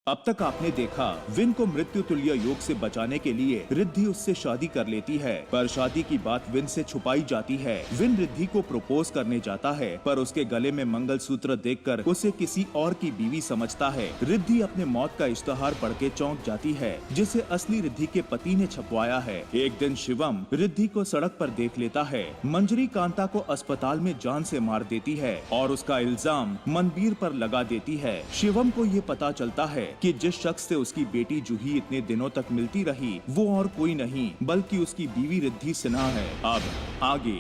अब तक आपने देखा विन को मृत्यु तुल्य योग से बचाने के लिए रिद्धि उससे शादी कर लेती है, पर शादी की बात विन से छुपाई जाती है। विन रिद्धि को प्रपोज करने जाता है, पर उसके गले में मंगलसूत्र देखकर उसे किसी और की बीवी समझता है। रिद्धि अपने मौत का इश्तहार पढ़ के चौंक जाती है, जिसे असली रिद्धि के पति ने छपवाया है। एक दिन शिवम रिद्धि को सड़क पर देख लेता है। मंजरी कांता को अस्पताल में जान से मार देती है और उसका इल्जाम मनबीर पर लगा देती है। शिवम को ये पता चलता है कि जिस शख्स से उसकी बेटी जूही इतने दिनों तक मिलती रही वो और कोई नहीं बल्कि उसकी बीवी रिद्धि सिन्हा है। अब आगे।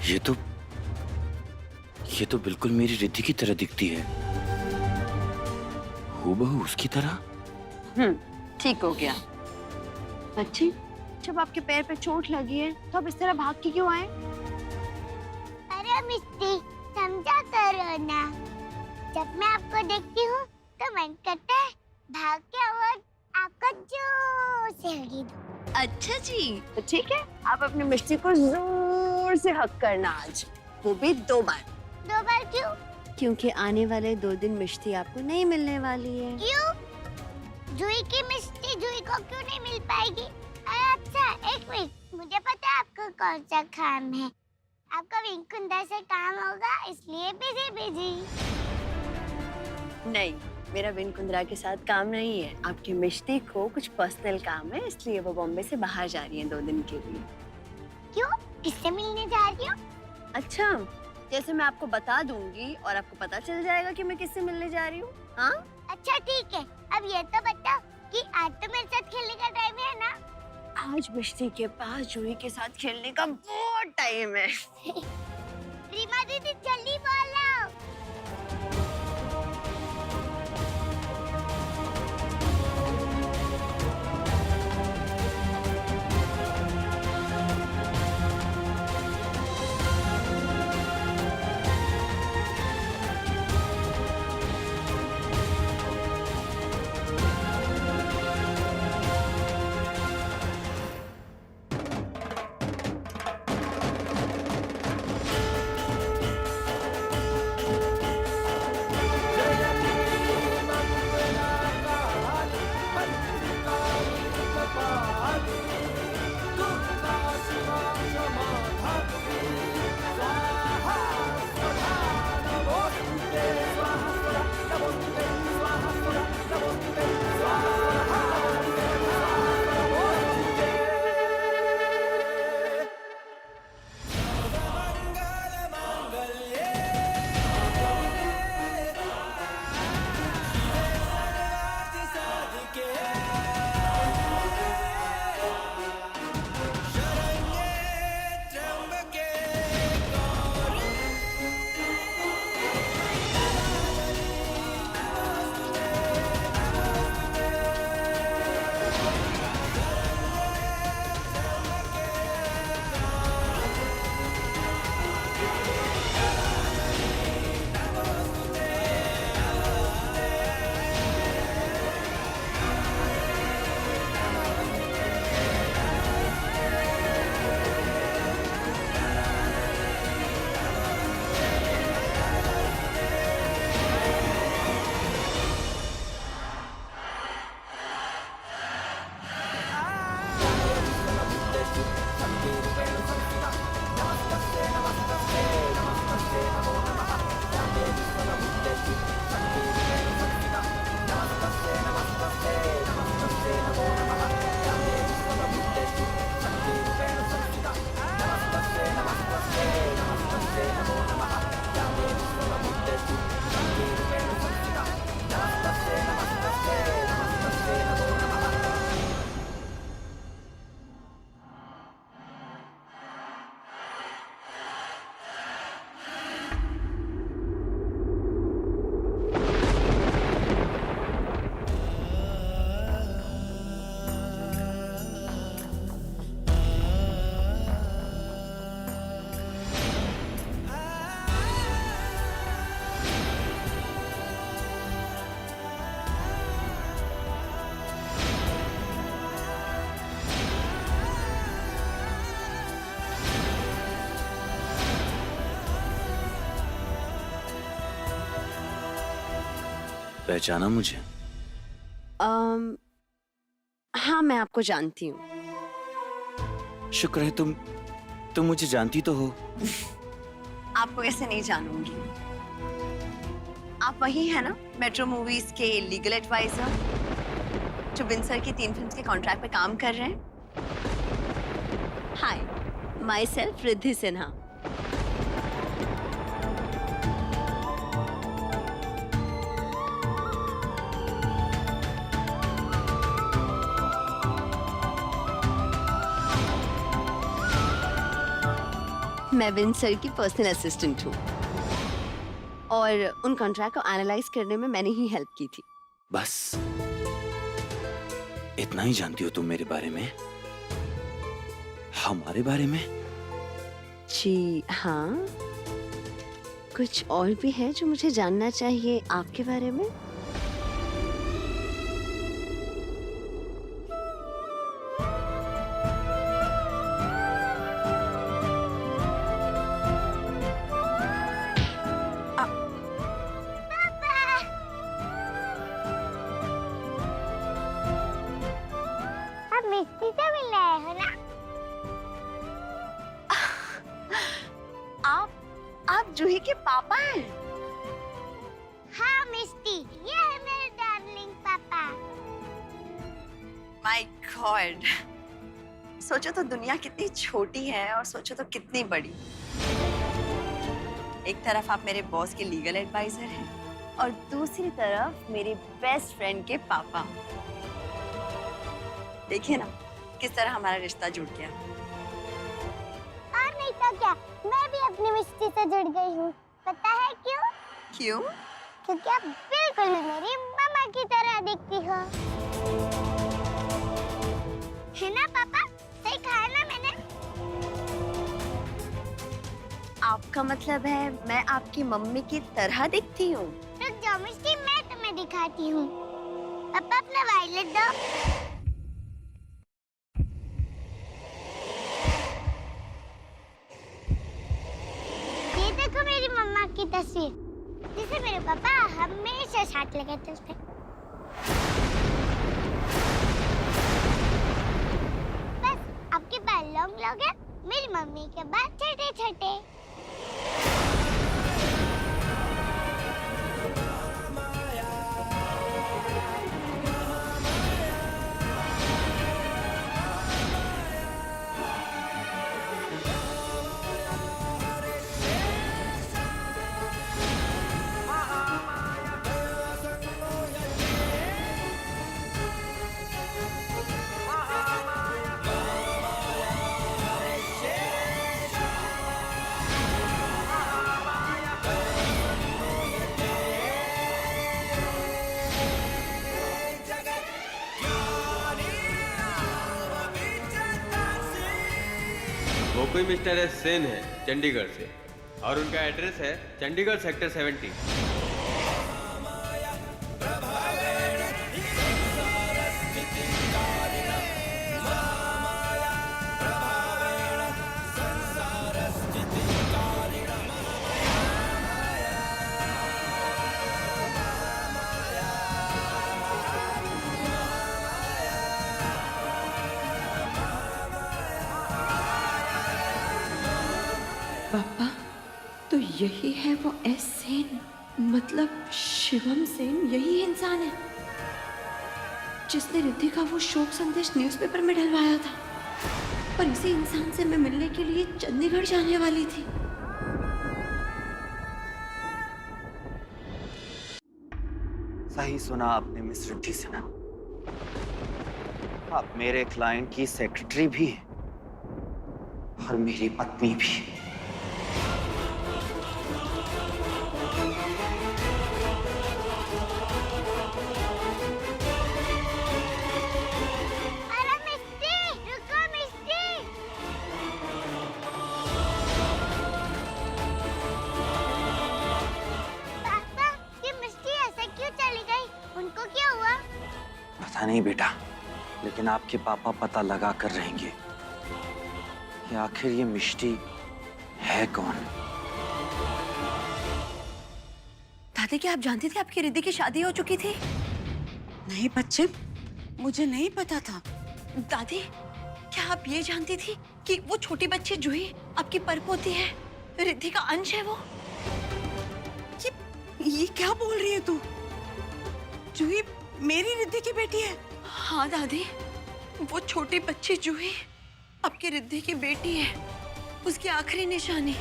ये तो बिल्कुल मेरी रिद्धि की तरह दिखती है, हूबहू उसकी तरह। ठीक हो गया। अच्छी, जब आपके पैर पे चोट लगी है तो आप इस तरह भाग के क्यों आए? अरे मिस्टी, समझा करो ना। जब मैं आपको देखती हूँ तो मन करता है भाग के और आपको जोर से हगी दूं। अच्छा जी, तो ठीक है, आप अपनी मिष्टी को जोर से हक करना आज, वो भी 2 बार। 2 बार क्यों? क्योंकि आने वाले 2 दिन मिष्टी आपको नहीं मिलने वाली है। क्यों? जूही की मिष्टी जूही को क्यों नहीं मिल पाएगी? अच्छा, एक मिनट, मुझे पता है आपको कौन सा काम है। आपका विनकुंदा से काम होगा, इसलिए बिजी। नहीं, मेरा विन कुंद्रा के साथ काम नहीं है। आपकी मिष्टी को कुछ पर्सनल काम है, इसलिए वो बॉम्बे से बाहर जा रही है 2 दिन के लिए। क्यों? किससे मिलने जा रही हो? अच्छा, जैसे मैं आपको बता दूंगी और आपको पता चल जाएगा कि मैं किससे मिलने जा रही हूँ। हाँ? अच्छा ठीक है, अब ये तो बताओ कि आज तो मेरे साथ खेलने का टाइम है ना? आज मिष्टी के पास जूही के साथ खेलने का बहुत टाइम है। रीमा दीदी जल्दी बोलो। पहचाना मुझे? हाँ, मैं आपको जानती हूँ। शुक्र है तुम मुझे जानती तो हो। आपको कैसे नहीं जानूंगी? आप वही है ना, मेट्रो मूवीज के लीगल एडवाइजर जो विंसर की 3 फिल्म्स के कॉन्ट्रैक्ट पे काम कर रहे हैं? हाय, माई सेल्फ रिद्धि सिन्हा। मैं विंसर की पर्सनल असिस्टेंट हूँ और उन कॉन्ट्रैक्ट को एनालाइज करने में मैंने ही हेल्प की थी। बस इतना ही जानती हो तुम मेरे बारे में? हमारे बारे में? जी हाँ, कुछ और भी है जो मुझे जानना चाहिए आपके बारे में? आप मिस्टी से मिल रहे हो ना? आप जूही के पापा हैं? हाँ मिस्टी, ये है मेरे डार्लिंग पापा। माय गॉड, सोचो तो दुनिया कितनी छोटी है और सोचो तो कितनी बड़ी। एक तरफ आप मेरे बॉस के लीगल एडवाइजर हैं और दूसरी तरफ मेरे बेस्ट फ्रेंड के पापा। देखिए ना किस तरह हमारा रिश्ता जुड़ गया। और नहीं तो क्या, मैं भी अपनी मिस्टी से जुड़ गई हूँ। पता है क्यों? क्यों? क्योंकि आप बिल्कुल मेरी मम्मा की तरह दिखती हो। है ना पापा? सही कहा ना मैंने? आपका मतलब है मैं आपकी मम्मी की तरह दिखती हूँ? रुक जाओ मिस्टी, मैं तुम्हें दिखाती हूँ। पापा अपना वायलेट दो। ये देखो मेरी मम्मा की तस्वीर, जिसे मेरे पापा हमेशा साथ लगे थे। बस आपके बाल लॉन्ग लॉन्ग है, मेरी मम्मी के बाल छोटे छोटे। वो कोई मिस्टर एस सेन है चंडीगढ़ से और उनका एड्रेस है चंडीगढ़ सेक्टर 70। पापा, तो यही है वो एस सेन, मतलब शिवम सेन, यही इंसान है जिसने रिद्धि का वो शोक संदेश न्यूज़पेपर में डलवाया था और इसी इंसान से मैं मिलने के लिए चंडीगढ़ जाने वाली थी। सही सुना आपने मिस रिद्धि सिन्हा। आप मेरे क्लाइंट की सेक्रेटरी भी हैं और मेरी पत्नी भी। अरे मिस्टी, रुको मिस्टी। पापा, ये मिस्टी ऐसे क्यों चली गई? उनको क्या हुआ? पता नहीं बेटा, लेकिन आपके पापा पता लगा कर रहेंगे कि आखिर ये मिष्टी है कौन। दादी, क्या आप जानती थी आपकी रिद्धि की शादी हो चुकी थी? नहीं बच्चे, मुझे नहीं पता था। दादी, क्या आप ये जानती थी कि वो छोटी बच्ची जूही आपकी परपोती है, रिद्धि का अंश है वो? ये क्या बोल रही है तू? जूही मेरी रिद्धि की बेटी है? हाँ दादी, वो छोटी बच्ची जूही आपकी रिद्धि की बेटी है, उसकी आखिरी निशानी।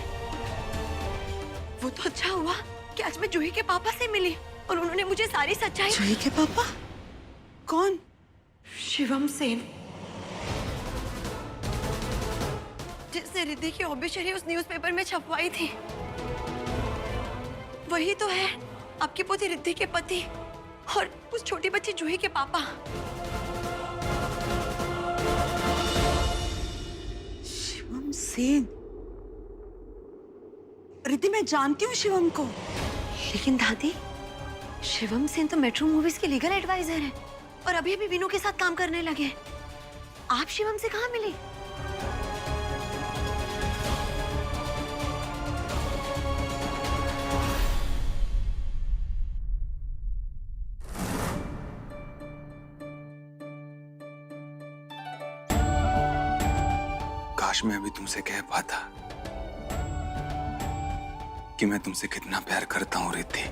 वो तो अच्छा हुआ कि आज मैं जूही के पापा से मिली और उन्होंने मुझे सारी सच्चाई। जूही के पापा? कौन? शिवम सेन, जिसने रिद्धि की ऑब्ituary उस न्यूज़पेपर में छपवाई थी, वही तो है आपकी पोती रिद्धि के पति और उस छोटी बच्ची जूही के पापा। शिवम सेन? रिद्धि, मैं जानती हूँ शिवम को। लेकिन दादी, शिवम सेन तो मेट्रो मूवीज के लीगल एडवाइजर हैं और अभी अभी विनू के साथ काम करने लगे। आप शिवम से कहाँ मिली? काश मैं अभी तुमसे कह पाता कि मैं तुमसे कितना प्यार करता हूं रिद्धि।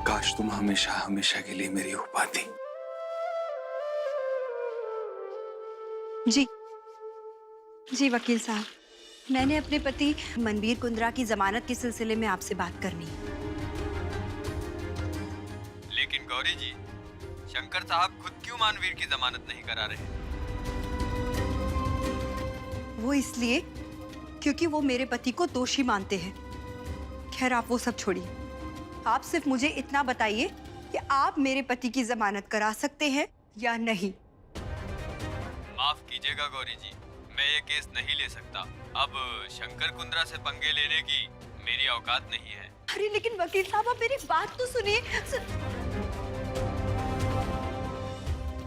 काश तुम हमेशा हमेशा के लिए मेरी हो पाती। जी वकील साहब, मैंने अपने पति मनबीर कुंद्रा की जमानत के सिलसिले में आपसे बात करनी है। लेकिन गौरी जी, शंकर साहब खुद क्यों मानवीर की जमानत नहीं करा रहे? वो इसलिए क्योंकि वो मेरे पति को दोषी मानते हैं। खैर, आप वो सब छोड़िए, आप सिर्फ मुझे इतना बताइए कि आप मेरे पति की जमानत करा सकते हैं या नहीं। माफ कीजिएगा गौरी जी, मैं ये केस नहीं ले सकता। अब शंकर कुंद्रा से पंगे लेने की मेरी औकात नहीं है। अरे लेकिन वकील साहब, आप मेरी बात तो सुनिए।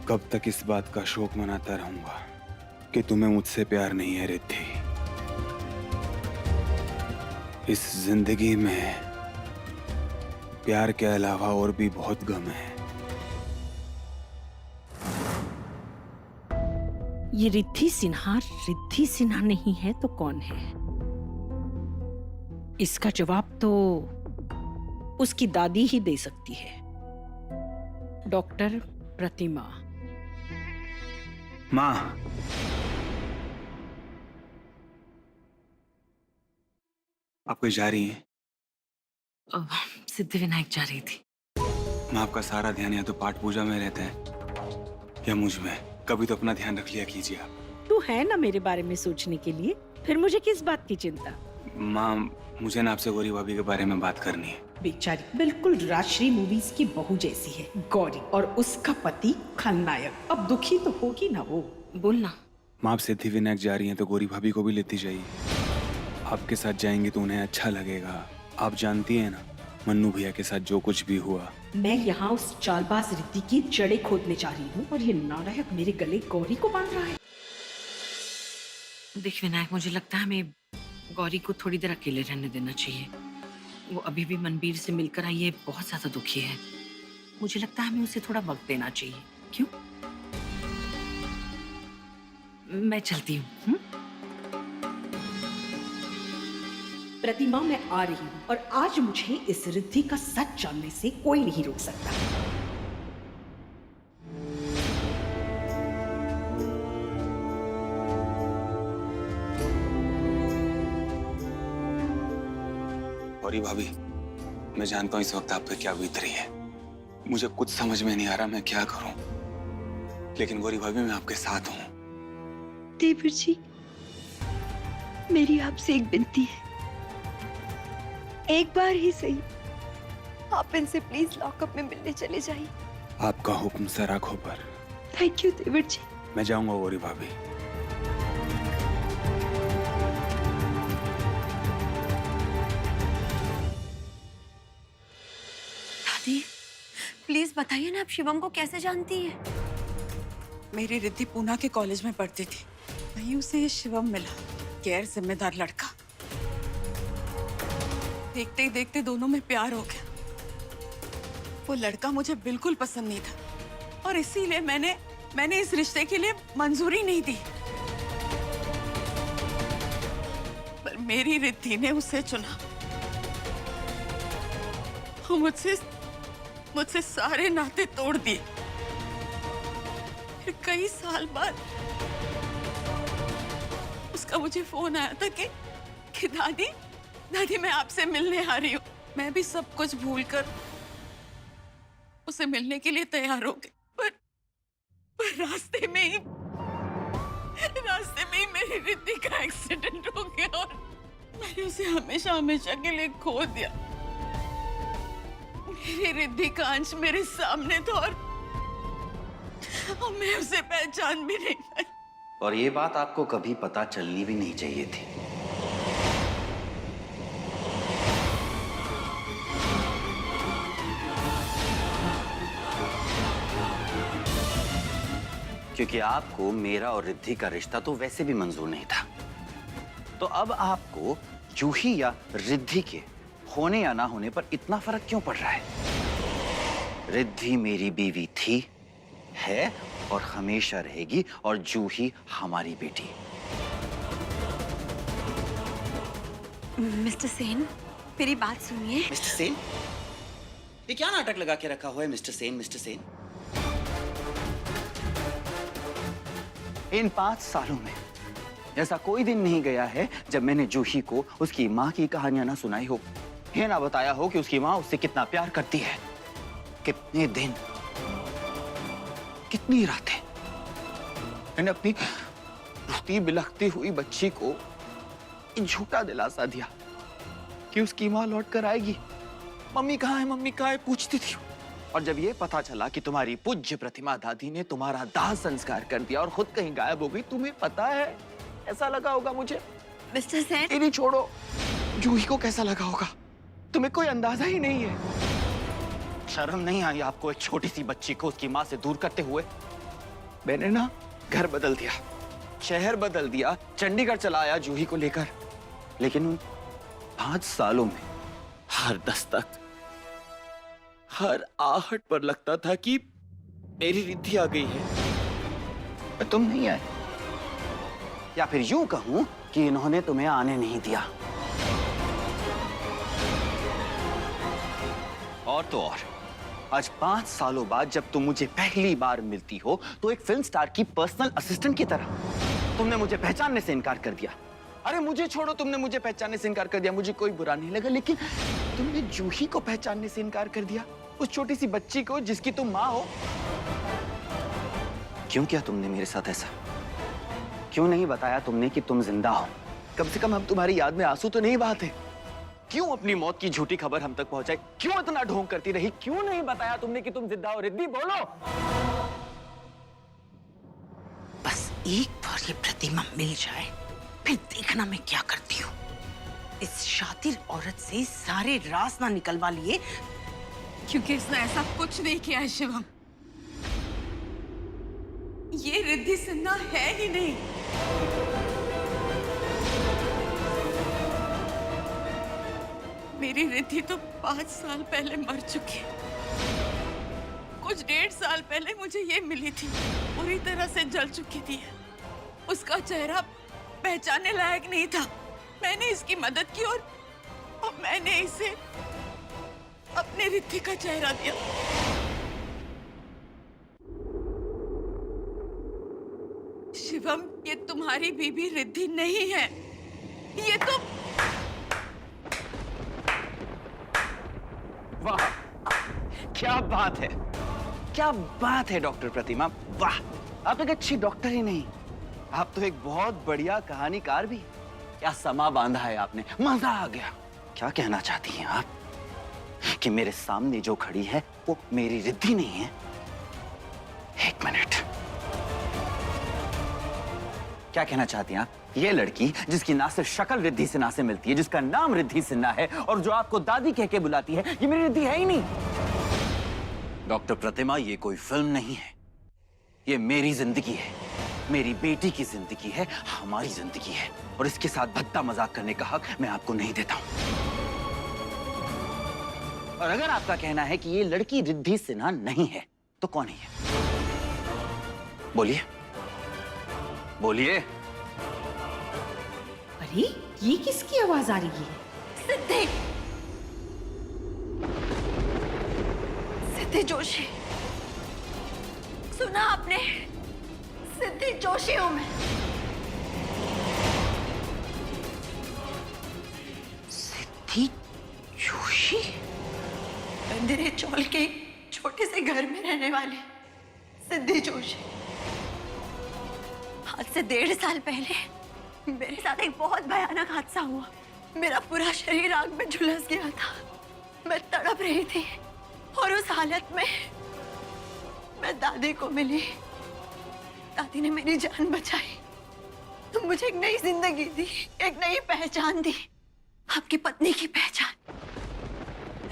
कब तक इस बात का शोक मनाता रहूंगा कि तुम्हें मुझसे प्यार नहीं है रिद्धि। इस जिंदगी में प्यार के अलावा और भी बहुत गम है। ये रिद्धि सिन्हा नहीं है तो कौन है? इसका जवाब तो उसकी दादी ही दे सकती है, डॉक्टर प्रतिमा। माँ, आप कहीं जा रही हैं? सिद्धिविनायक जा रही थी। माँ, आपका सारा ध्यान या तो पाठ पूजा में रहता है या मुझ में। कभी तो अपना ध्यान रख लिया कीजिए आप। तू है ना मेरे बारे में सोचने के लिए, फिर मुझे किस बात की चिंता? माँ, मुझे ना आपसे गौरी भाभी के बारे में बात करनी है। बेचारी बिल्कुल राजश्री मूवीज की बहू जैसी है गौरी, और उसका पति खलनायक। अब दुखी तो होगी ना वो। बोलना। माँ, आप सिद्धिविनायक जा रही हैं तो गौरी भाभी को भी लेती जाइए। आपके साथ जाएंगे तो उन्हें अच्छा लगेगा। आप जानती हैं ना, मन्नू भैया के साथ जो कुछ भी हुआ। मैं यहाँ उस चालबाज रिद्धि की जड़ें खोदने जा रही हूँ और ये नालायक मेरे गले गौरी को बांध रहा है। देख विनायक, मुझे लगता है हमें गौरी को थोड़ी देर अकेले रहने देना चाहिए। वो अभी भी मनबीर से मिलकर आई है, बहुत ज्यादा दुखी है। मुझे लगता है हमें उसे थोड़ा वक्त देना चाहिए। क्यों? मैं चलती हूँ। प्रतिमा, मैं आ रही हूँ और आज मुझे इस रिद्धि का सच जानने से कोई नहीं रोक सकता। गौरी भाभी, मैं जानता हूँ इस वक्त आप पे क्या बीत रही है। मुझे कुछ समझ में नहीं आ रहा मैं क्या करूं, लेकिन गौरी भाभी मैं आपके साथ हूँ। देवर जी, मेरी आपसे एक विनती है, एक बार ही सही आप इनसे प्लीज लॉकअप में मिलने चले जाइए। आपका हुक्म सर आंखों पर। थैंक यू देवर जी। मैं जाऊंगा गौरी भाभी। दादी, प्लीज बताइए ना, आप शिवम को कैसे जानती हैं? मेरी रिद्धि पूना के कॉलेज में पढ़ती थी, वहीं उसे ये शिवम मिला, गैर जिम्मेदार लड़का। देखते ही देखते दोनों में प्यार हो गया। वो लड़का मुझे बिल्कुल पसंद नहीं था और इसीलिए मैंने इस रिश्ते के लिए मंजूरी नहीं दी। पर मेरी रिद्धि ने उसे चुना और मुझसे सारे नाते तोड़ दिए। फिर कई साल बाद उसका मुझे फोन आया था कि दादी मैं आपसे मिलने आ रही हूँ। मैं भी सब कुछ भूलकर उसे मिलने के लिए तैयार हो गई। पर रास्ते में ही मेरी रिद्धि का एक्सीडेंट हो गया और मैंने उसे हमेशा के लिए खो दिया। मेरी रिद्धि का अंश मेरे सामने था और मैं उसे पहचान भी नहीं पाई। और ये बात आपको कभी पता चलनी भी नहीं चाहिए थी। क्योंकि आपको मेरा और रिद्धि का रिश्ता तो वैसे भी मंजूर नहीं था, तो अब आपको जूही या रिद्धि के होने या ना होने पर इतना फर्क क्यों पड़ रहा है? रिद्धि मेरी बीवी थी, है और हमेशा रहेगी, और जूही हमारी बेटी। मिस्टर सेन, मेरी बात सुनिए। मिस्टर सेन? ये क्या नाटक लगा के रखा हुआ है मिस्टर सेन? मिस्टर सेन, इन 5 सालों में ऐसा कोई दिन नहीं गया है जब मैंने जूही को उसकी माँ की कहानियां ना सुनाई हो, ये ना बताया हो कि उसकी माँ उससे कितना प्यार करती है। कितने दिन, कितनी रातें मैंने अपनी रोती बिलखती हुई बच्ची को झूठा दिलासा दिया कि उसकी माँ लौट कर आएगी। मम्मी कहाँ है, मम्मी कहाँ है पूछती थी। और जब ये पता चला कि तुम्हारी पूज्य प्रतिमा दादी ने तुम्हारा दाह संस्कार कर दिया और खुद कहीं गायब हो गई, तुम्हें पता है ऐसा लगा होगा मुझे। मिस्टर सेन, नहीं छोड़ो, जूही को कैसा लगा होगा तुम्हें कोई अंदाजा ही नहीं है। शर्म नहीं आई आपको एक छोटी सी बच्ची को उसकी माँ से दूर करते हुए? मैंने ना घर बदल दिया, शहर बदल दिया, चंडीगढ़ चला आया जूही को लेकर, लेकिन उन 5 सालों में हर दस्तक, हर आहट पर लगता था कि मेरी रिद्धि आ गई है, तुम नहीं आए। या फिर यूं कहूं कि इन्होंने तुम्हें आने नहीं दिया। और तो और, आज 5 सालों बाद जब तुम मुझे पहली बार मिलती हो तो एक फिल्म स्टार की पर्सनल असिस्टेंट की तरह तुमने मुझे पहचानने से इनकार कर दिया। अरे मुझे छोड़ो, तुमने मुझे पहचानने से इनकार कर दिया, मुझे कोई बुरा नहीं लगा, लेकिन तुमने जूही को पहचानने से इनकार कर दिया, उस छोटी सी बच्ची को जिसकी तुम माँ हो। क्यों किया तुमने मेरे साथ ऐसा? क्यों नहीं बताया तुमने कि तुम जिंदा हो? कम से कम हम तुम्हारी याद में आंसू तो नहीं बहाते। क्यों अपनी मौत की झूठी खबर हम तक पहुंचाई? क्यों इतना ढोंग करती रही? क्यों नहीं बताया तुमने कि तुम जिंदा हो? रिद्धि बोलो। बस एक बार ये प्रतिमा मिल जाए, फिर देखना मैं क्या करती हूँ। इस शातिर औरत से सारे राज ना निकलवा लिए, क्योंकि इसने ऐसा कुछ नहीं किया है शिवम। ये रिद्धि सिन्हा है ही नहीं। मेरी रिद्धि तो 5 साल पहले मर चुकी है। कुछ 1.5 साल पहले मुझे ये मिली थी, पूरी तरह से जल चुकी थी। उसका चेहरा पहचानने लायक नहीं था। मैंने इसकी मदद की और मैंने इसे अपने रिद्धि का चेहरा दिया। शिवम, ये तुम्हारी बीबी रिद्धि नहीं है, ये तो। वाह, क्या बात है, क्या बात है डॉक्टर प्रतिमा, वाह। आप एक अच्छी डॉक्टर ही नहीं, आप तो एक बहुत बढ़िया कहानीकार भी। क्या समा बांधा है आपने, मजा आ गया। क्या कहना चाहती हैं आप कि मेरे सामने जो खड़ी है वो मेरी रिद्धि नहीं है? एक मिनट, क्या कहना चाहती हैं आप? ये लड़की जिसकी ना सिर्फ शक्ल रिद्धि सिन्हा से मिलती है, जिसका नाम रिद्धि सिन्हा है और जो आपको दादी कह के बुलाती है, ये मेरी रिद्धि है ही नहीं। डॉक्टर प्रतिमा, ये कोई फिल्म नहीं है, ये मेरी जिंदगी है, मेरी बेटी की जिंदगी है, हमारी जिंदगी है, और इसके साथ भद्दा मजाक करने का हक मैं आपको नहीं देता हूं। और अगर आपका कहना है कि ये लड़की रिद्धि सिन्हा नहीं है तो कौन है ये? बोलिए बोलिए। अरे ये किसकी आवाज आ रही है? सिद्धि, सिद्धि जोशी, सुना आपने? सिद्धि जोशी हूं मैं। सिद्धि जोशी? बंदरे चौल के छोटे से घर में रहने वाली सिद्धि जोशी। आज से 1.5 साल पहले मेरे साथ एक बहुत भयानक हादसा हुआ। मेरा पूरा शरीर आग में झुलस गया था। मैं तड़प रही थी और उस हालत में मैं दादी को मिली। दादी ने मेरी जान बचाई, तो मुझे एक नई जिंदगी दी, एक नई पहचान दी। आपकी पत्नी की पहचान,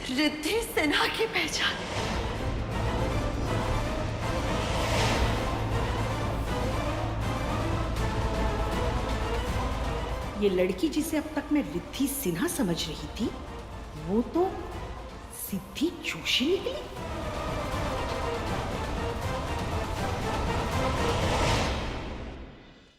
रिद्धि सिन्हा की पहचान। ये लड़की जिसे अब तक मैं रिद्धि सिन्हा समझ रही थी, वो तो सिद्धि जोशी निकली।